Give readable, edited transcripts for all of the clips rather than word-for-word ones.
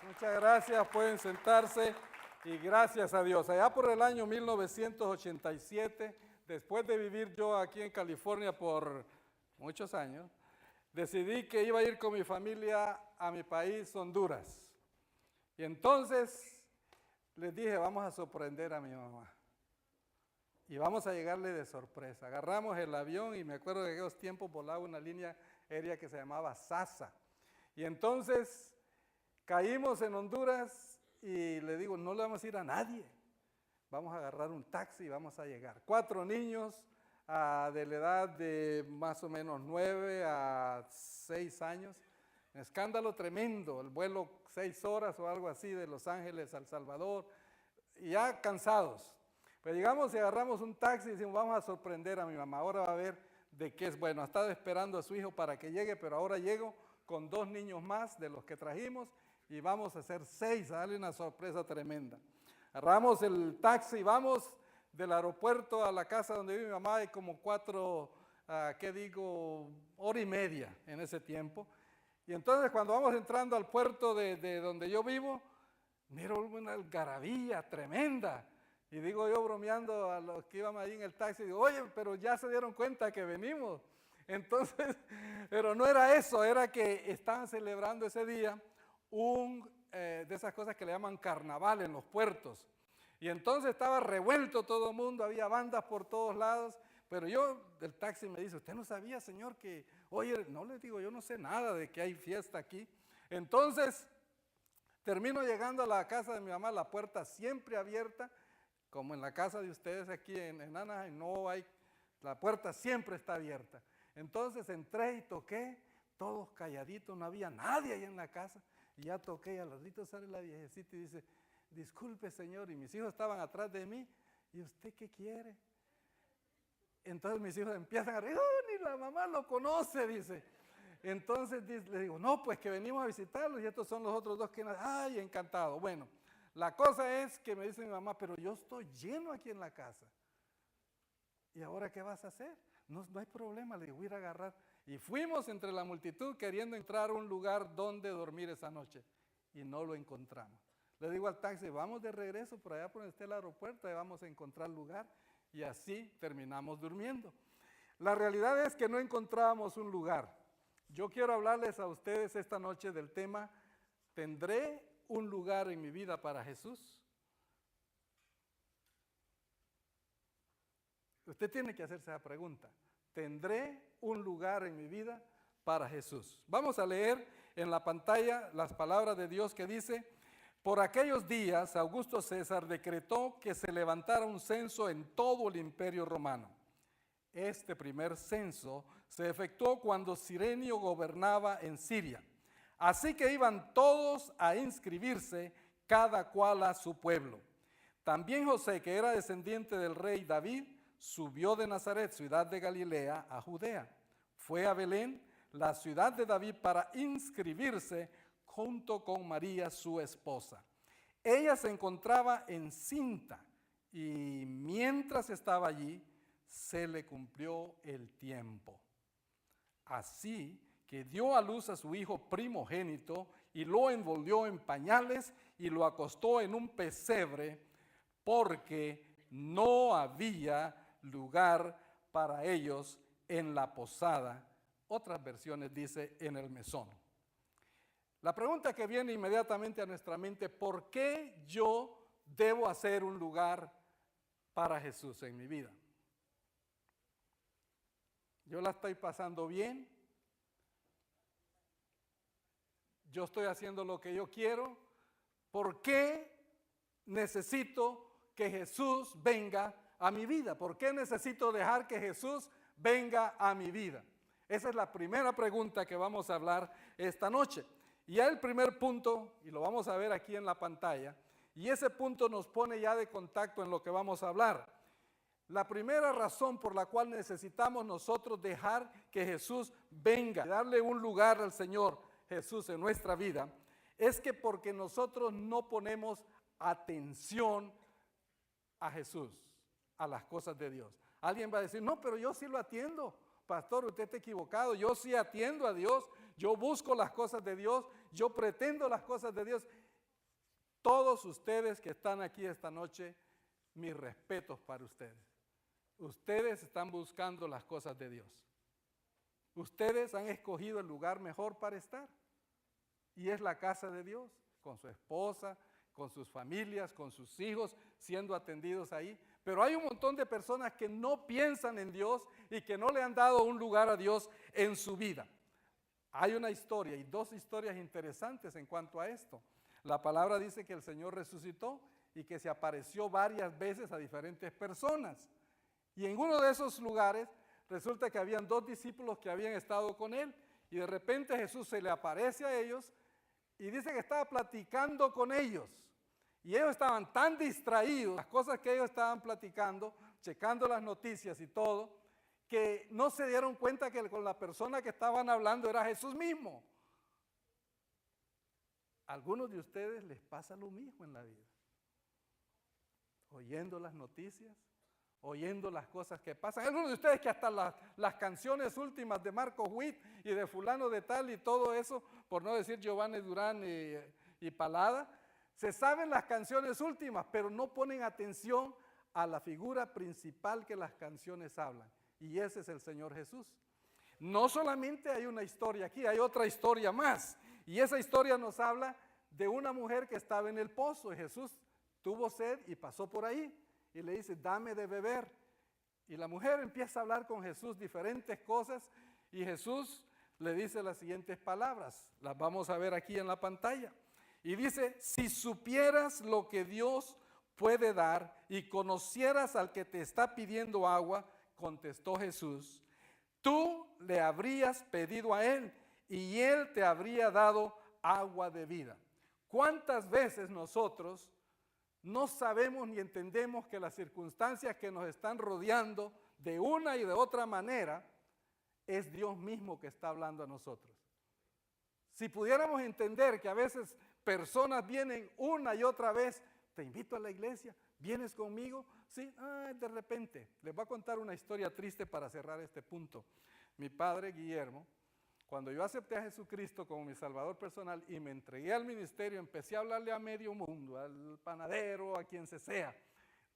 muchas gracias, pueden sentarse y gracias a Dios. Allá por el año 1987, después de vivir yo aquí en California por muchos años, decidí que iba a ir con mi familia a mi país, Honduras. Y entonces les dije, vamos a sorprender a mi mamá. Y vamos a llegarle de sorpresa. Agarramos el avión y me acuerdo que en aquellos tiempos volaba una línea aérea que se llamaba SASA. Y entonces caímos en Honduras y le digo, no le vamos a ir a nadie. Vamos a agarrar un taxi y vamos a llegar. 4 niños de la edad de más o menos 9 a 6 años. Un escándalo tremendo, el vuelo 6 horas o algo así de Los Ángeles a El Salvador. Y ya cansados. Pues llegamos y agarramos un taxi y decimos, vamos a sorprender a mi mamá. Ahora va a ver de qué es bueno. Ha estado esperando a su hijo para que llegue, pero ahora llego con 2 niños más de los que trajimos y vamos a hacer 6, a darle una sorpresa tremenda. Agarramos el taxi y vamos del aeropuerto a la casa donde vive mi mamá, hay como 4, hora y media en ese tiempo. Y entonces cuando vamos entrando al puerto de donde yo vivo, miro una algarabía tremenda. Y digo yo bromeando a los que íbamos ahí en el taxi, digo, oye, pero ya se dieron cuenta que venimos. Entonces, pero no era eso, era que estaban celebrando ese día de esas cosas que le llaman carnaval en los puertos. Y entonces estaba revuelto todo el mundo, había bandas por todos lados, pero yo, del taxi me dice, ¿usted no sabía, señor, que, oye, no le digo, yo no sé nada de que hay fiesta aquí? Entonces, termino llegando a la casa de mi mamá, la puerta siempre abierta, como en la casa de ustedes aquí en Anaheim, no hay, la puerta siempre está abierta. Entonces entré y toqué, todos calladitos, no había nadie ahí en la casa. Y ya toqué y al ratito sale la viejecita y dice, disculpe señor, y mis hijos estaban atrás de mí, ¿y usted qué quiere? Entonces mis hijos empiezan a reír, oh, ni la mamá lo conoce, dice. Entonces le digo, no, pues que venimos a visitarlos y estos son los otros 2 que, ay, encantado. Bueno, la cosa es que me dice mi mamá, pero yo estoy lleno aquí en la casa. ¿Y ahora qué vas a hacer? No hay problema, le digo, voy a ir a agarrar. Y fuimos entre la multitud queriendo entrar a un lugar donde dormir esa noche. Y no lo encontramos. Le digo al taxi, vamos de regreso por allá por donde esté el aeropuerto y vamos a encontrar lugar. Y así terminamos durmiendo. La realidad es que no encontrábamos un lugar. Yo quiero hablarles a ustedes esta noche del tema, ¿tendré un lugar en mi vida para Jesús? Usted tiene que hacerse esa pregunta. ¿Tendré un lugar en mi vida para Jesús? Vamos a leer en la pantalla las palabras de Dios que dice, por aquellos días Augusto César decretó que se levantara un censo en todo el imperio romano. Este primer censo se efectuó cuando Cirenio gobernaba en Siria. Así que iban todos a inscribirse, cada cual a su pueblo. También José, que era descendiente del rey David, subió de Nazaret, ciudad de Galilea, a Judea. Fue a Belén, la ciudad de David, para inscribirse junto con María, su esposa. Ella se encontraba encinta y mientras estaba allí, se le cumplió el tiempo. Así que dio a luz a su hijo primogénito y lo envolvió en pañales y lo acostó en un pesebre porque no había lugar para ellos en la posada. Otras versiones dice en el mesón. La pregunta que viene inmediatamente a nuestra mente, ¿por qué yo debo hacer un lugar para Jesús en mi vida? Yo la estoy pasando bien, yo estoy haciendo lo que yo quiero, ¿por qué necesito que Jesús venga a mi vida? ¿Por qué necesito dejar que Jesús venga a mi vida? Esa es la primera pregunta que vamos a hablar esta noche. Y el primer punto, y lo vamos a ver aquí en la pantalla, y ese punto nos pone ya de contacto en lo que vamos a hablar. La primera razón por la cual necesitamos nosotros dejar que Jesús venga, darle un lugar al Señor Jesús en nuestra vida, es que porque nosotros no ponemos atención a Jesús, a las cosas de Dios. Alguien va a decir, no, pero yo sí lo atiendo. pastor, usted está equivocado, yo sí atiendo a Dios, yo busco las cosas de Dios, yo pretendo las cosas de Dios. Todos ustedes que están aquí esta noche, mis respetos para ustedes. Ustedes están buscando las cosas de Dios. Ustedes han escogido el lugar mejor para estar. Y es la casa de Dios, con su esposa, con sus familias, con sus hijos, siendo atendidos ahí. Pero hay un montón de personas que no piensan en Dios y que no le han dado un lugar a Dios en su vida. Hay una historia y dos historias interesantes en cuanto a esto. La palabra dice que el Señor resucitó y que se apareció varias veces a diferentes personas. Y en uno de esos lugares resulta que habían dos discípulos que habían estado con él y de repente Jesús se le aparece a ellos y dice que estaba platicando con ellos. Y ellos estaban tan distraídos, las cosas que ellos estaban platicando, checando las noticias y todo, que no se dieron cuenta que con la persona que estaban hablando era Jesús mismo. A algunos de ustedes les pasa lo mismo en la vida. Oyendo las noticias, oyendo las cosas que pasan. Algunos de ustedes que hasta las canciones últimas de Marco Witt y de fulano de tal y todo eso, por no decir Giovanni Durán y Palada, se saben las canciones últimas, pero no ponen atención a la figura principal que las canciones hablan. Y ese es el Señor Jesús. No solamente hay una historia aquí, hay otra historia más. Y esa historia nos habla de una mujer que estaba en el pozo y Jesús tuvo sed y pasó por ahí y le dice, dame de beber. Y la mujer empieza a hablar con Jesús diferentes cosas y Jesús le dice las siguientes palabras. Las vamos a ver aquí en la pantalla. Y dice, si supieras lo que Dios puede dar y conocieras al que te está pidiendo agua, contestó Jesús, tú le habrías pedido a él y él te habría dado agua de vida. ¿Cuántas veces nosotros no sabemos ni entendemos que las circunstancias que nos están rodeando de una y de otra manera es Dios mismo que está hablando a nosotros? Si pudiéramos entender que a veces personas vienen una y otra vez, te invito a la iglesia, ¿vienes conmigo? Sí, de repente. Les voy a contar una historia triste para cerrar este punto. Mi padre Guillermo, cuando yo acepté a Jesucristo como mi salvador personal y me entregué al ministerio, empecé a hablarle a medio mundo, al panadero, a quien sea.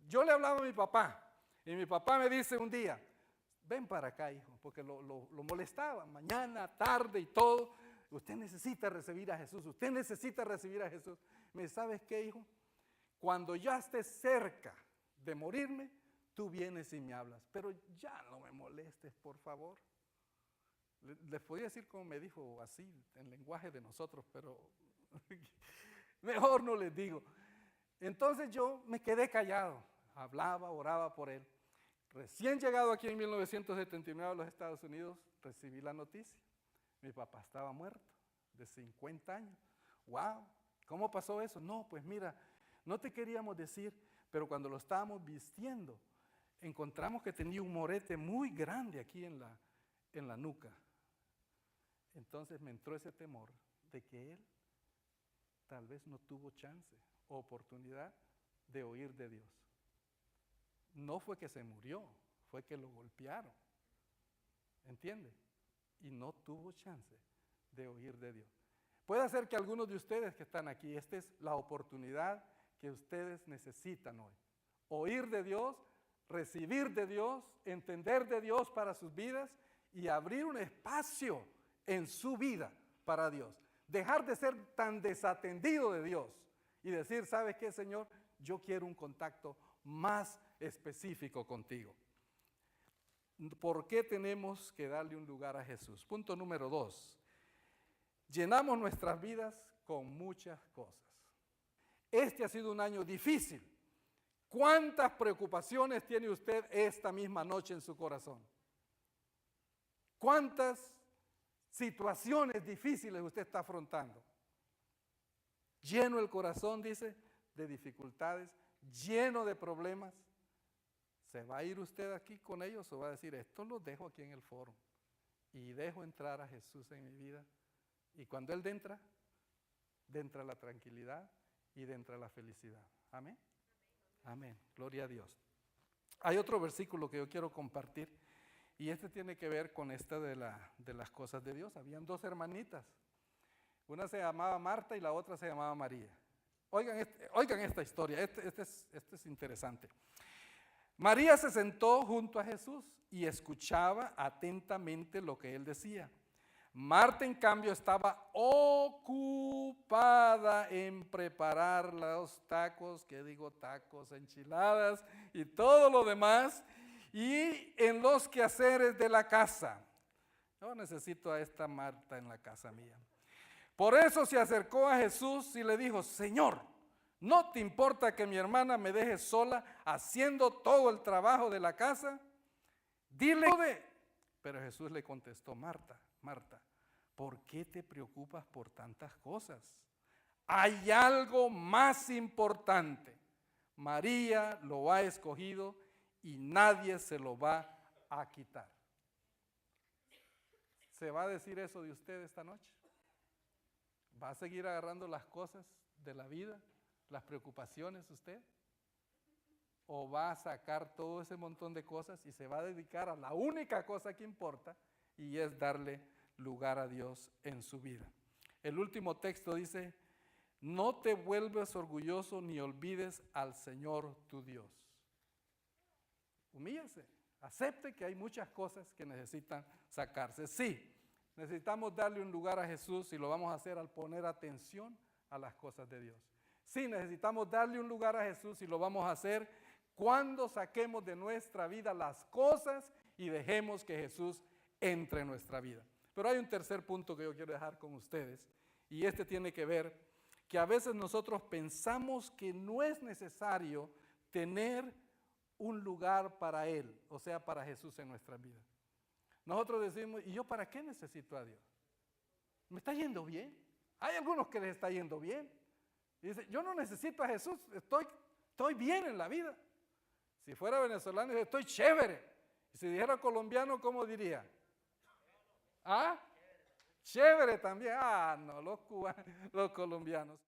Yo le hablaba a mi papá y mi papá me dice un día, ven para acá, hijo, porque lo molestaba, mañana, tarde y todo. Usted necesita recibir a Jesús, usted necesita recibir a Jesús. Me dice, ¿sabes qué, hijo? Cuando ya estés cerca de morirme, tú vienes y me hablas, pero ya no me molestes, por favor. Les podía decir como me dijo así, en lenguaje de nosotros, pero mejor no les digo. Entonces yo me quedé callado, hablaba, oraba por él. Recién llegado aquí en 1979 a los Estados Unidos, recibí la noticia. Mi papá estaba muerto, de 50 años. ¡Wow! ¿Cómo pasó eso? No, pues mira, no te queríamos decir, pero cuando lo estábamos vistiendo, encontramos que tenía un morete muy grande aquí en la nuca. Entonces me entró ese temor de que él tal vez no tuvo chance o oportunidad de oír de Dios. No fue que se murió, fue que lo golpearon. ¿Entiende? Y no tuvo chance de oír de Dios. Puede ser que algunos de ustedes que están aquí, esta es la oportunidad que ustedes necesitan hoy. Oír de Dios, recibir de Dios, entender de Dios para sus vidas y abrir un espacio en su vida para Dios. Dejar de ser tan desatendido de Dios y decir, ¿sabes qué, Señor? Yo quiero un contacto más específico contigo. ¿Por qué tenemos que darle un lugar a Jesús? Punto número 2. Llenamos nuestras vidas con muchas cosas. Este ha sido un año difícil. ¿Cuántas preocupaciones tiene usted esta misma noche en su corazón? ¿Cuántas situaciones difíciles usted está afrontando? Lleno el corazón, dice, de dificultades, lleno de problemas. ¿Se va a ir usted aquí con ellos o va a decir, esto lo dejo aquí en el foro y dejo entrar a Jesús en mi vida? Y cuando Él entra la tranquilidad y entra la felicidad. Amén. Amén. Gloria a Dios. Hay otro versículo que yo quiero compartir Y este tiene que ver con esta de las cosas de Dios. Habían dos hermanitas. Una se llamaba Marta y la otra se llamaba María. Oigan esta historia, este es interesante. María se sentó junto a Jesús y escuchaba atentamente lo que él decía. Marta, en cambio, estaba ocupada en preparar los tacos, enchiladas y todo lo demás, y en los quehaceres de la casa. Yo necesito a esta Marta en la casa mía. Por eso se acercó a Jesús y le dijo: Señor, ¿no te importa que mi hermana me deje sola haciendo todo el trabajo de la casa? Dile. Pero Jesús le contestó: Marta, Marta, ¿por qué te preocupas por tantas cosas? Hay algo más importante. María lo ha escogido y nadie se lo va a quitar. ¿Se va a decir eso de usted esta noche? ¿Va a seguir agarrando las cosas de la vida, las preocupaciones usted? ¿O va a sacar todo ese montón de cosas y se va a dedicar a la única cosa que importa, y es darle lugar a Dios en su vida? El último texto dice: no te vuelvas orgulloso ni olvides al Señor tu Dios. Humíllese, acepte que hay muchas cosas que necesitan sacarse. Sí, necesitamos darle un lugar a Jesús y lo vamos a hacer al poner atención a las cosas de Dios. Sí, necesitamos darle un lugar a Jesús y lo vamos a hacer cuando saquemos de nuestra vida las cosas y dejemos que Jesús entre en nuestra vida. Pero hay un tercer punto que yo quiero dejar con ustedes, y este tiene que ver que a veces nosotros pensamos que no es necesario tener un lugar para Él, o sea, para Jesús en nuestra vida. Nosotros decimos: ¿y yo para qué necesito a Dios? ¿Me está yendo bien? Hay algunos que les está yendo bien. Y dicen: yo no necesito a Jesús, estoy bien en la vida. Si fuera venezolano, estoy chévere. Y si dijera colombiano, ¿cómo diría? ¿Ah? Chévere también. Ah, no, los colombianos.